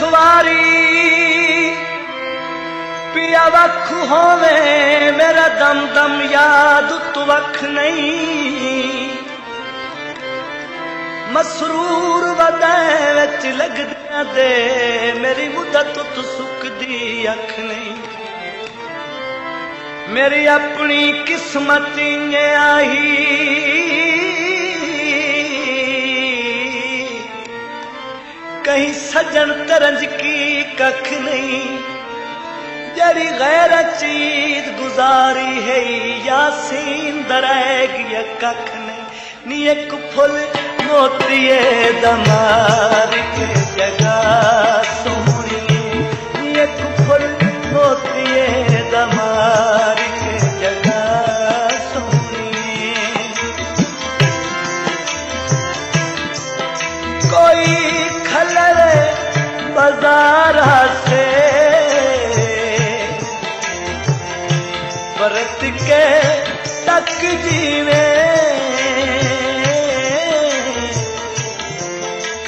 रखवारी पिया वख होवे मेरा दम दम याद तू वख नहीं मसरूर वदे विच लगदियां दे मेरी मुद्दत तू सुकदी अख नहीं मेरी अपनी किस्मत इन्ने आई कहीं सजन तरंज की कख नहीं जरी गैर चीज गुजारी है यासीन दरेगी कख नहीं नी एक फुल मोतिए दमार के जगह सोनी नी एक फुल मोतिए दमार के जगह सोनी कोई खलर बाजार से बरत के तक जीवे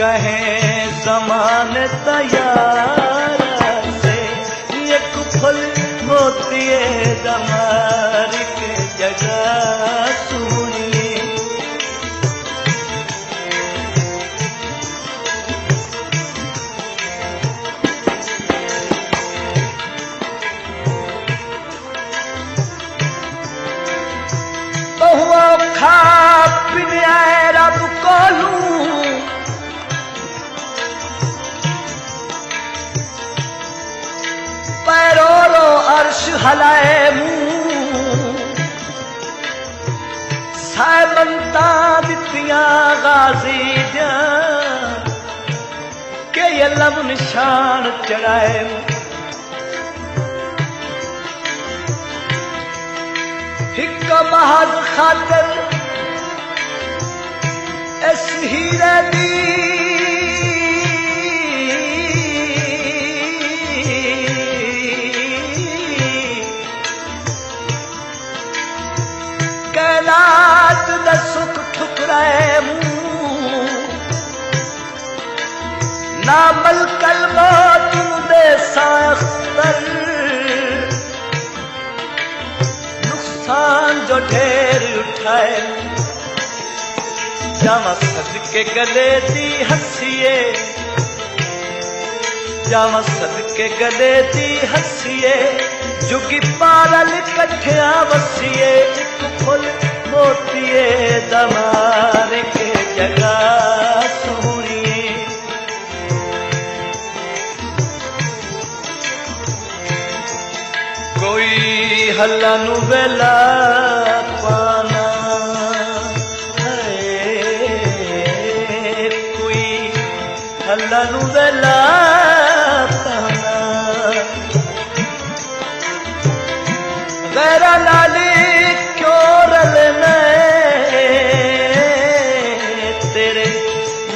कहें समान तैयार से एक फुल मोतिए दमार के जगह सुनिए बहुआ खा पिने रब कोलू पैरों अर्श हलाए मुंह साबंता दितियां गाजी दिया के ये लब निशान चढ़ाए हिक महज खातर इस हीरे दी कैलाश दा सुख ठुकराए मुंह ना मलकल मौत दे साख्तर नुकसान जो ढेर उठाए जावा सदके गले दी हंसिए जावा सदके गले दी हंसिए जुगी पारल कठिया वसिए एक फुल मोतिए दमार के जगह सोनिए कोई हल्ला नु वेला पाना है कोई हल्ला नु वेला पाना गैरा लाली क्यों रलने तेरे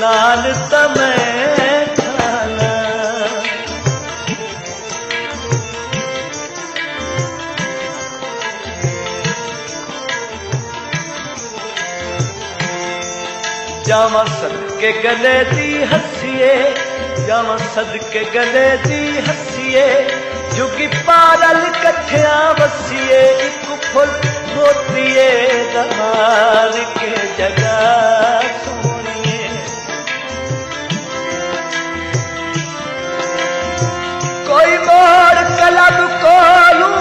लाल तमें खाना जावा सदके गले दी हंसिए जावा सदके गले दी हंसिए जुगी पारल कठिया वसिए एक फुल मोतिए दमार के जगह सोनिए कोई मोड़ कलब कोलू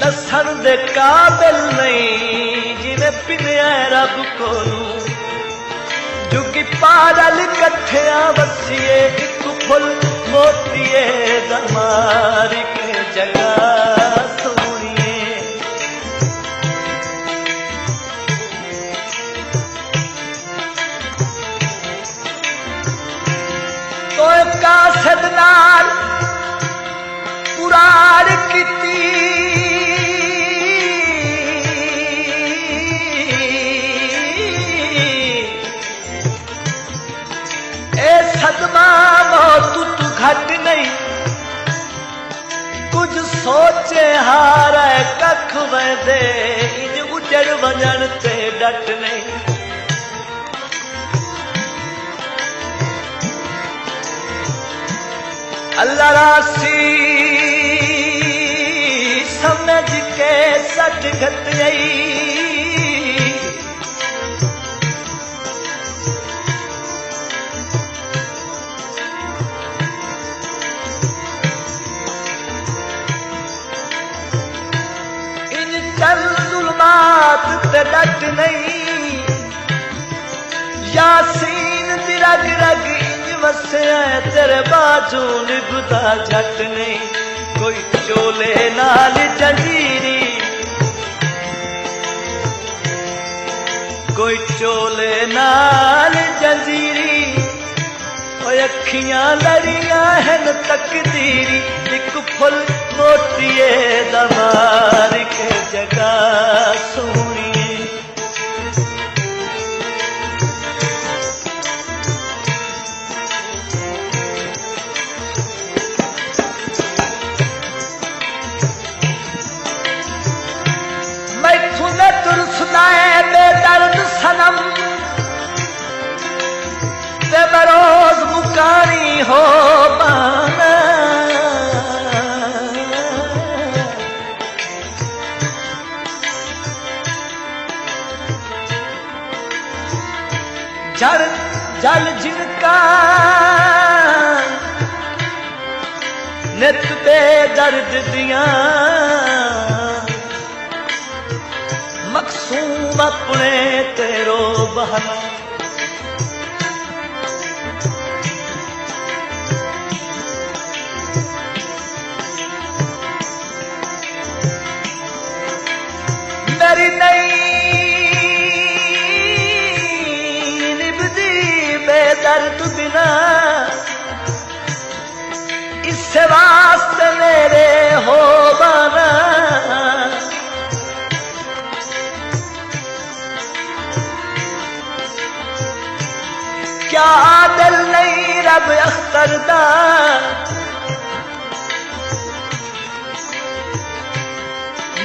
दसन दे काबिल नहीं जिन्हें पिनिया रब कोलू जुगी पारल कठिया वसिए एक फुल मोतिए दमार के जगह सोनिए तो कासद नाल पुराण की सदमा मौत तू घट नहीं कुछ सोचे वञण ते डट नहीं। अल्लाह रासी समझ के सट घट आई। जुल्मात ते डट नहीं। यासीन दी रग रग इंज वसया तेरे बाजू निभदा झट नहीं। कोई चोले नाल जंजीरी, कोई चोले नाल जंजीरी। अखियां लड़ियां हैं तकदीरी। एक फुल मोतिए दमार के जगह सोनिए। मैं सुने तुर सुनाए बेदर्द सनम ते बरोज मुकारी हो बाना। जल जल जिनका नित बेदर्द दियां। मकसूम अपने तेरो बहाना। मेरी नहीं निभदी बेदर्द बिना। इससे वास्ते मेरे हो बाना। क्या दिल नहीं रब अख्तर दा।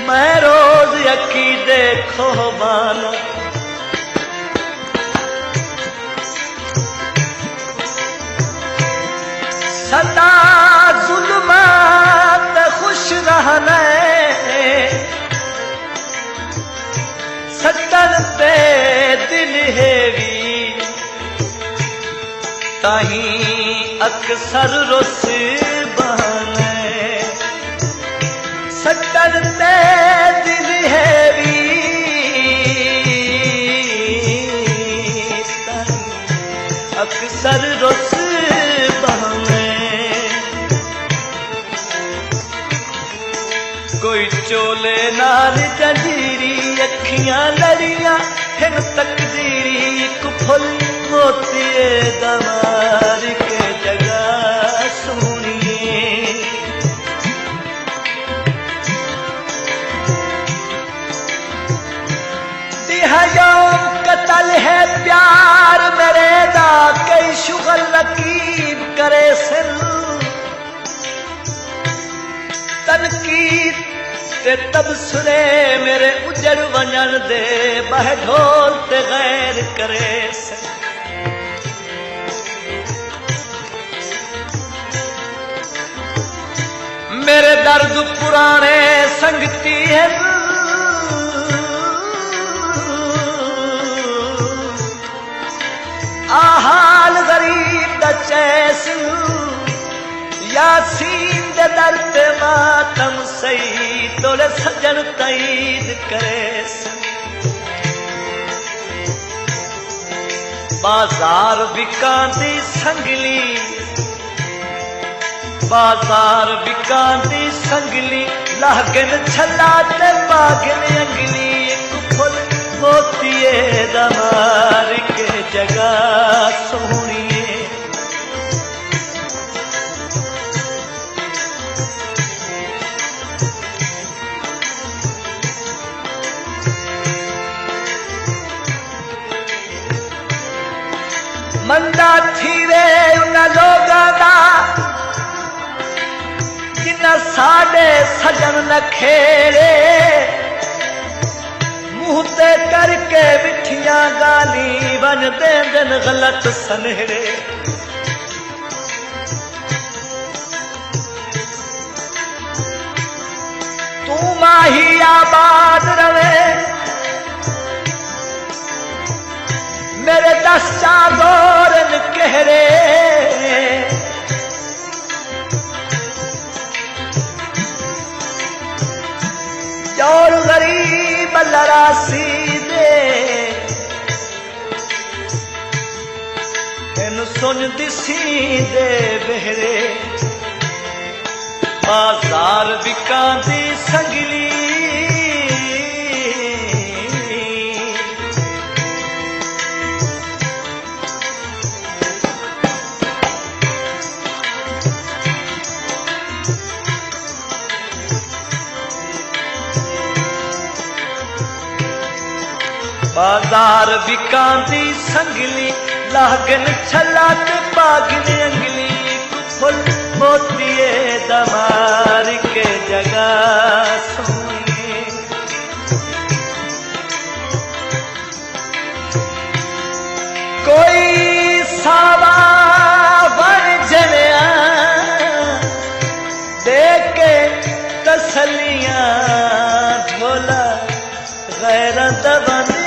मैं रोज यकी देखो बाना। सदा जुल्मात खुश रहने। सटन पे दिल हेवी ताही अक्सर रुस बहाने। सटन ते दिल हेवी अक्सर रुस बहाने। कोई चोले नाल जंजीरी। अखियां लड़ियां हिन तकदीरी। एक फुल मोतिए दमार के जगह सोनिए। दिहायौम कतल है प्यार मेरे दा। कई शुगल रकीब करे सिल। तनकीद ते तबसरे मेरे उजड़ वञण दे। बह ढोल ते गैर करे सिल। मेरे दर्द पुराने संगती है। आहाल गरीब दा चैस। यासीन दे दर्द मातम सही। तोड़े सजन तईद करे। बाजार बिकांदी संगली। बाजार बिकांदी संगली। लागन छला ते बागन अंगली। एक फुल मोतिए दमार के जगह सोनिए। मंदा थी वे उन लोगां दा जिन्ना साडे सजन न खेड़े। मुंह ते गाली बन दे दिन गलत सनेड़े तू माही आबाद रवे मेरे दस चादोरन कहरे और गरीब लरासी दे इन सुन दिसी दे बहरे बाजार विकांदी संगली बाजार विकांदी संगली लागन छला ते पागने अंगली फुल मोतिए दमार के जगह सोए कोई सावा बन जलिया देख के तसलियां झोला गैरत बन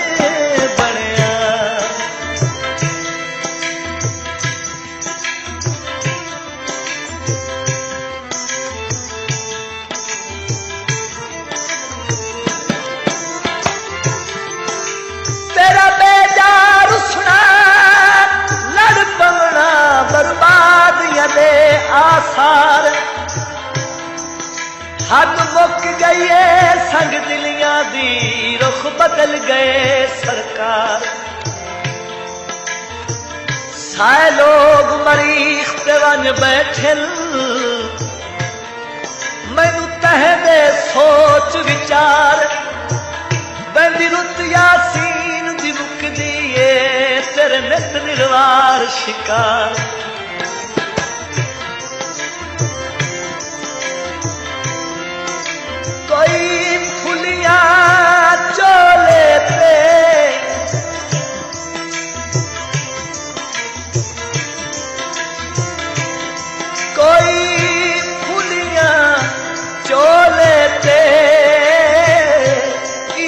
आसार हद मुक गई संग दिलियां दी रुख बदल गए सरकार साए लोग मरीख ते वन बैठे मैनू तहदे सोच विचार बंदी रुत यासीन दी मुक दिए तेरे नित निर्वार शिकार कोई फुलियां चोले पे कोई फुलियां चोले पे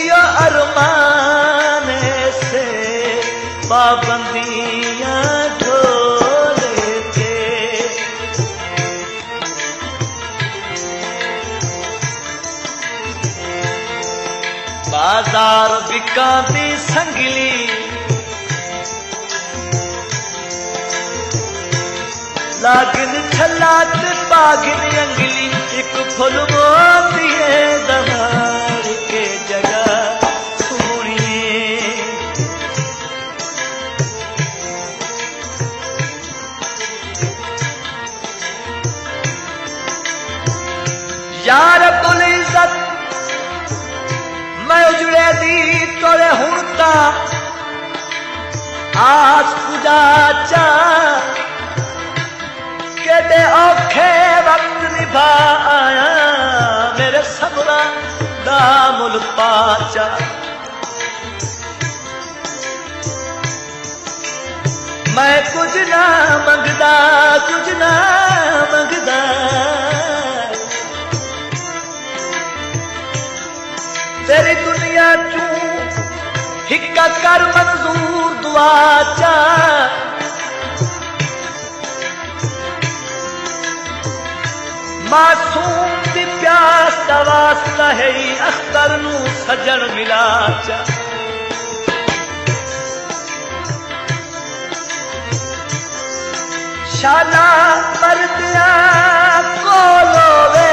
यो अरमान से पाबंदियां ढोले थे बाजार विकांदी संगली लागन छला ते पागन अंगली एक फुल मोतिए दमार के जगह सोनिए यार कुल इज्जत मैं उजड़े दी तोरे हुणता आस पुजा चा केडे औखे वक्त निभा आया मेरे सबरा दा मुल पाचा मैं कुछ ना मंगदा कुछ ना मंगदा तेरी दुनिया चू हिक्का कर मंजूर दुआ चा मासूम दी प्यास दा वास्ता है अख्तर नू सजन मिला चा शाला मरदिया कोलो वे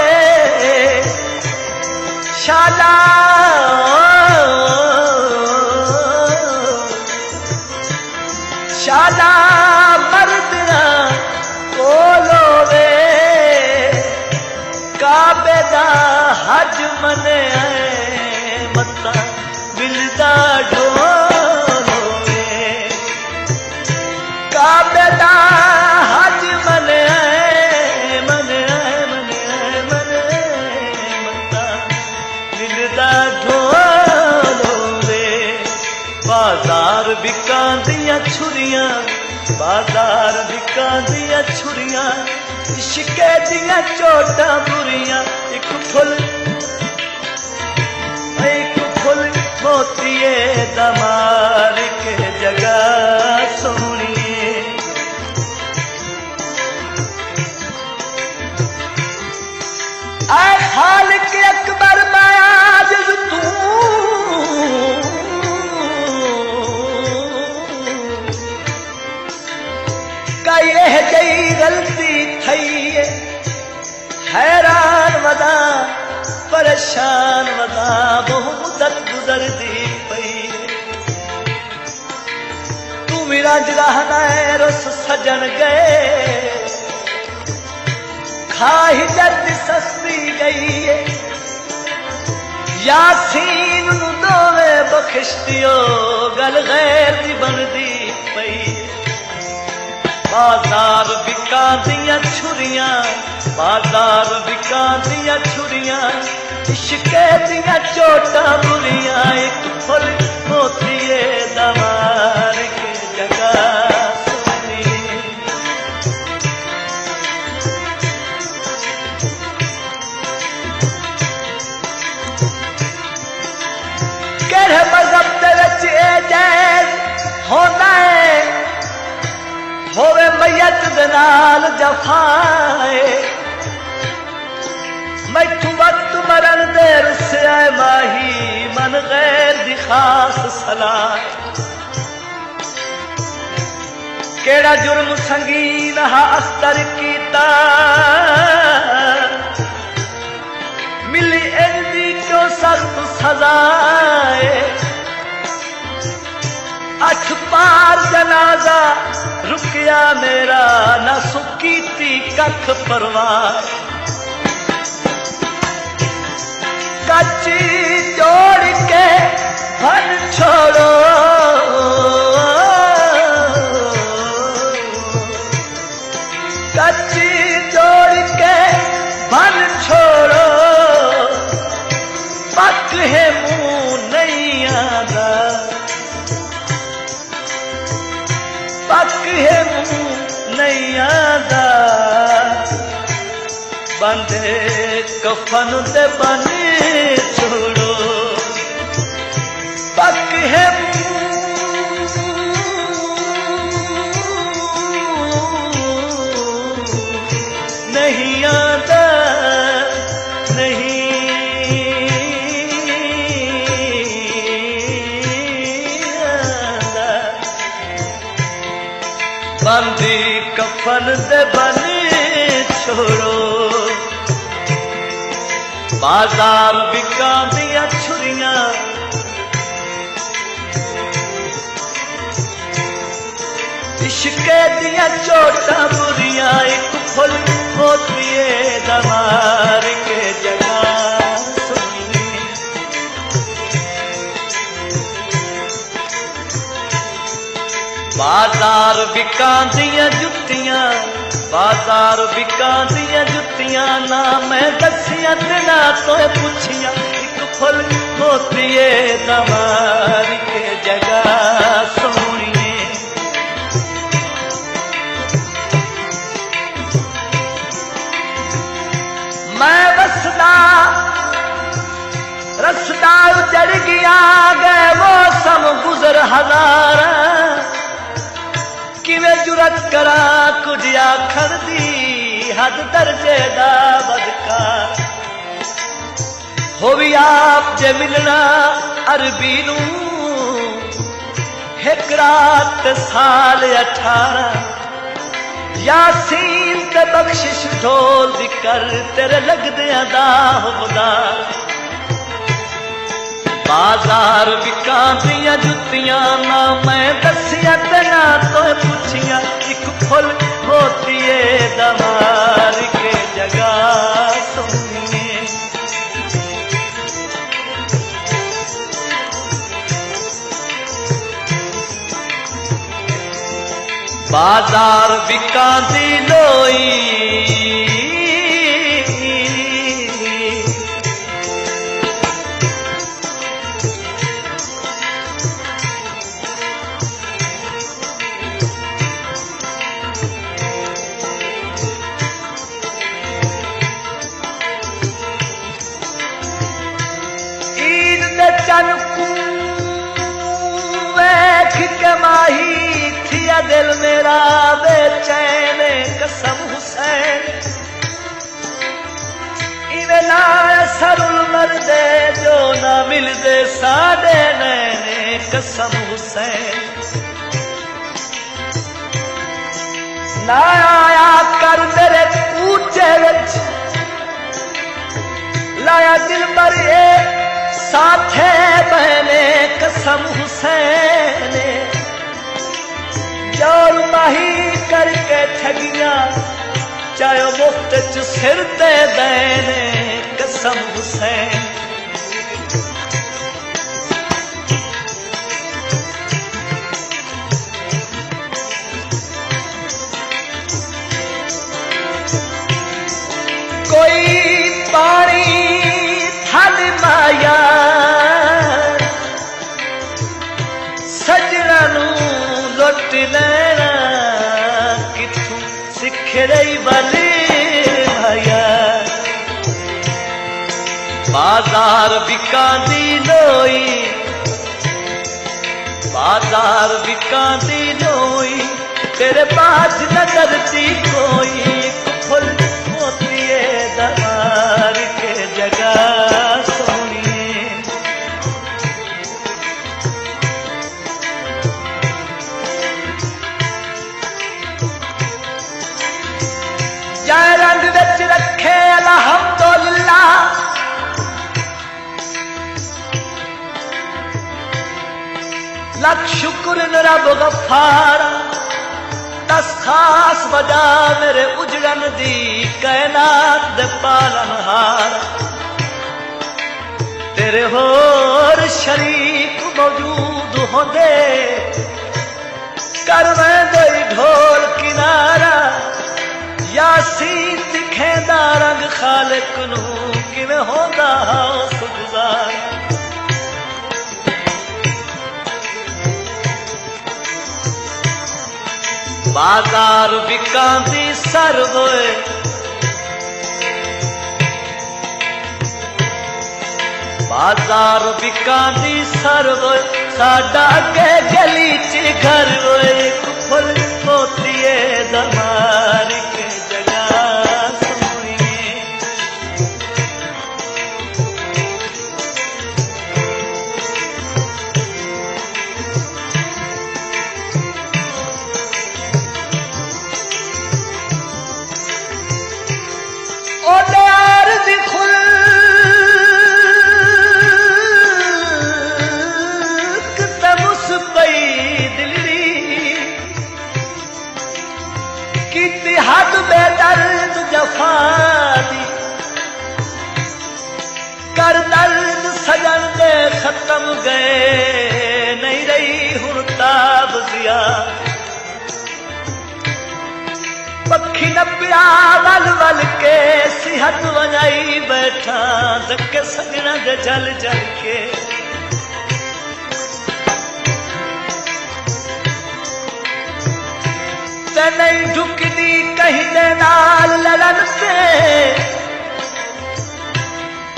शाला शाला मरदिया कोलो वे काबे दा हज मने मत्ता मिलदा ढोलो वे काबे दा हज मने मने मने मने मत्ता मिलदा ढोलो वे बाजार बिकांदियां छुरियां, बाजार बिकांदियां छुरियां, इश्के दियां चोटां बुरियां। एक फुल मोतिए दमार के जगह सोनिए। आए खालिक अकबर मैं आजिज़ तू, कई जई गलती थई हैरान वदा परेशान वदा बहु मुदत गुजरदी पई। तू मेरा जराहना है रुस सजन गए, खाही दर्द सस्ती गई है। यासीन दोवे बखिश्तियो गल गैर दी बनदी पई। बाजार बिकांदियां छुरियां, बाजार बिकांदियां छुरियां, इश्के दियां चोटां बुरियां। एक फुल मोतिए दमार के जगह सोनिए। केड़े मज़हब दे विच जायज़ होंदा है होवे मैयत दे नाल जफाए। मैथू वक्त मरण दे रुस्या माही, मन गैर दी खास सलाह। केड़ा जुर्म संगीन हा अस्तर कीता, मिली इंदी क्यों सख्त सजाए। 8 पार जनाजा रुकिया मेरा, न सुकीती कख परवाह। कच्ची जोड़ के फन छोड़ो, कच्ची जोड़ के फन छोड़ो। पक है मुंह नहीं आदा, पक है मुंह नहीं आदा। बंदे कफन दे बने छोड़ो, पक है नहीं आदा, नहीं आदा। बंदी कफन दे बने छोड़ो। बाजार बिकांदियां छुरियां, इश्के दियां चोटां बुरियां। एक फुल मोतिए दमार के जगह सोनिए। बाजार बिकांदियां जुत्तियां, बाजार बिकांदियां जुत्तियां। ना मैं दसियां ते ना तो पुछियां। एक फुल मोतिए दमार के जगह सोनिए। मैं बसदा रसदा उजड़ गया, गए मौसम गुजर हजार। किवें जुरत करा कुछ आखण दी, हद दर्जे दा बदकार। हो भी आप जे मिलना अरबी नू, एक रात साल 18। यासीन ते बख्शिश ढोल दी कर, तेरे लगदियां दा हुदा। बाजार बिकांदियां जुत्तियां, ना मैं दसियां ते ना तो पुछियां। एक फुल मोतिए दमार के जगह सोनिए। बाजार बिकांदी लोई, चन को वेख के माही थिया दिल मेरा बेचैन कसम हुसैन इवे ना असरुल मर्दे जो ना मिलदे साडे नैने कसम हुसैन ना आया कर मेरे कूचे विच लाया दिल पर ये साथे बहने कसम हुसैन जोर माही करके ठगिया चाहे मुफ्त च सिर ते देने कसम हुसैन कोई पानी थल माया सजना नू लुट लेना किथू सिख रही बली माया बाजार बिकांदी लोई बाजार बिकांदी लोई तेरे पास नजर दी कोई फुल मोतिए दमार के जगह सोनिए जाए रंग विच रखे अलहम्दुलिल्लाह लख शुक्र रब गफार दस खास वजह मेरे उजड़न दी कैनात दे पालनहार तेरे होर शरीक मौजूद होंदे कर मैं दई ढोल किनारा यासीन दिखेंदा रंग खालिक नू किवें होंदा सुगजार बाजार बिकांदी सरवोए बाजार बिकांदी सरवोए साडा के गली च घर होए फुल मोतिए दमार के जगह सोनिए हद बेदर्द जफा दी कर दर्द सजन दे खत्म गए नहीं रही हुण ताब दिया पक्षी नबिया वल वल के सिहत वजाई बैठा धक्के सजना दे जल जल के नहीं झुकदी कहीं दे नाल लड़न से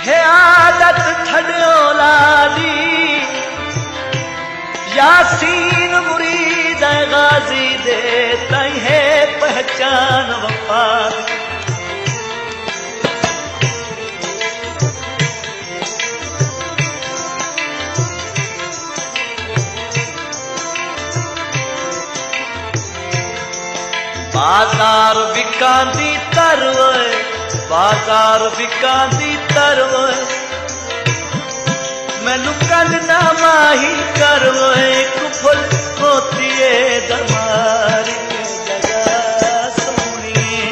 है आदत छड़ो लादी यासीन मुरीद गाजी दे तई है पहचान वफा बाजार बिकांदी तरवे बाजार बिकांदी तरवे मैनू कल ना माही करवे कुफल मोतिए दमार के जगह सोनिए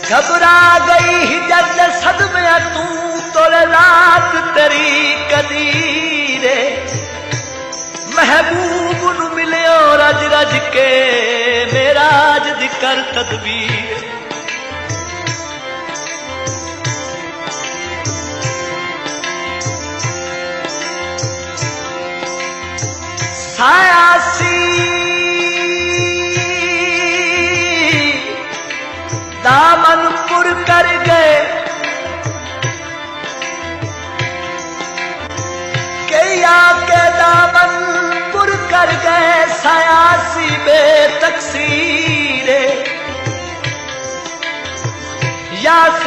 घबरा गई जद सदमे तू तोरे रात तेरी कदीरे महबूब नू मिलियो रज रज के मेरा अज दी कर तदबीर सायासी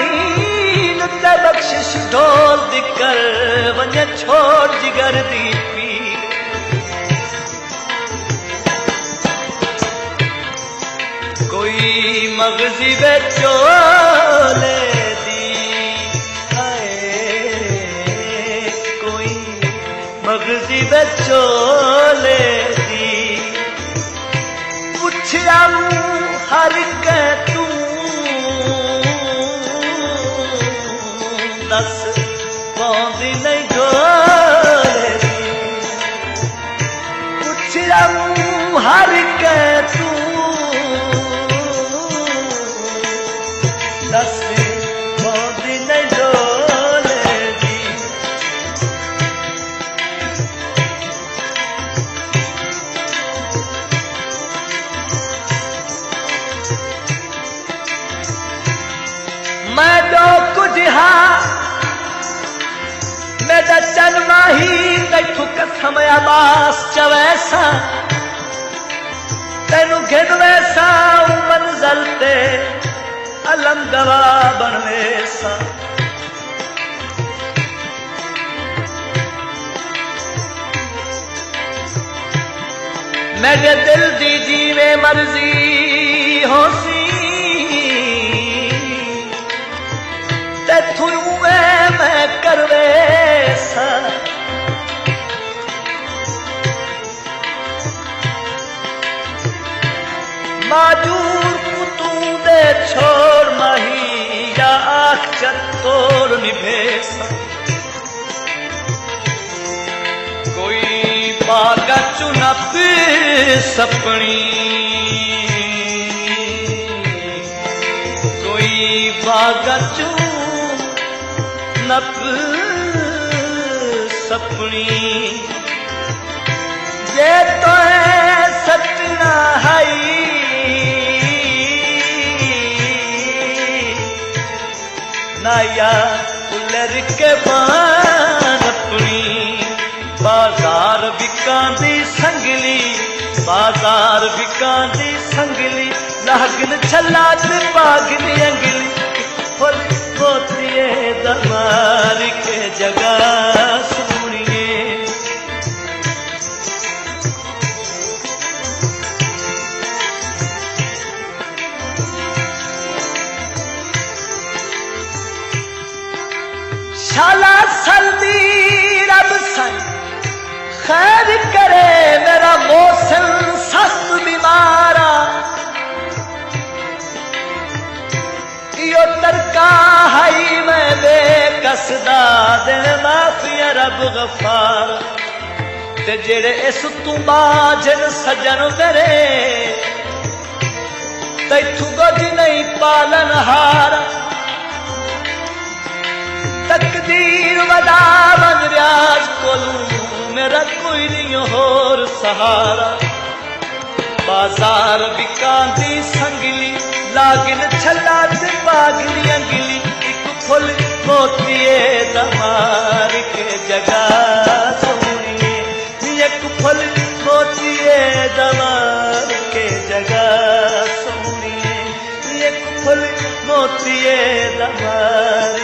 नींद ते बख्शिश ढोल दी कर वञे छोड़ जिगर दी पीर कोई मगजी वे चोले दी हाय कोई मगजी वे चोले दी पुछया हर के तू दस पौंदी नहीं ढोले दी पुछया हर के तू दस पौंदी नहीं ढोले दी मैं दो कुछ मेरा जन्मा ही तैथू कसम अबास चवैसा तेनू घिन वैसा मंजल ते अलम दवा बन वैसा मेरे दिल दी जीवे मर्जी हो सी तैथू मैं करवे सा माजूर तू दे छोड़ माही या आख चतोर निभेसा कोई बागा चुनप सपनी कोई बागा नप सपनी जे तो सतना हई नाया उलर के बान अपनी बाजार बिकांदी संगली बाजार बिकांदी संगली नागन छला ते पागली अंगली फुल पोतिए दमार के जगह सुनिए शाला सल्दी रब सन खैर करे मेरा मौसम सस्त बीमारा यो तरका हई मैं बेकसदा दिन माफिया रब गफार ते जेड़े इस तू बाजन सजन करे तैथू गज नहीं पालन हार तकदीर वदा बन रियाज कोलू मेरा कोई नहीं होर सहारा बाजार बिकांदी संगली लागिन छला ते पागली अंगली एक फुल मोतिए दमार के जगह सोनिए एक फुल मोतिए दमार के जगह सोनिए एक फुल मोतिए दमार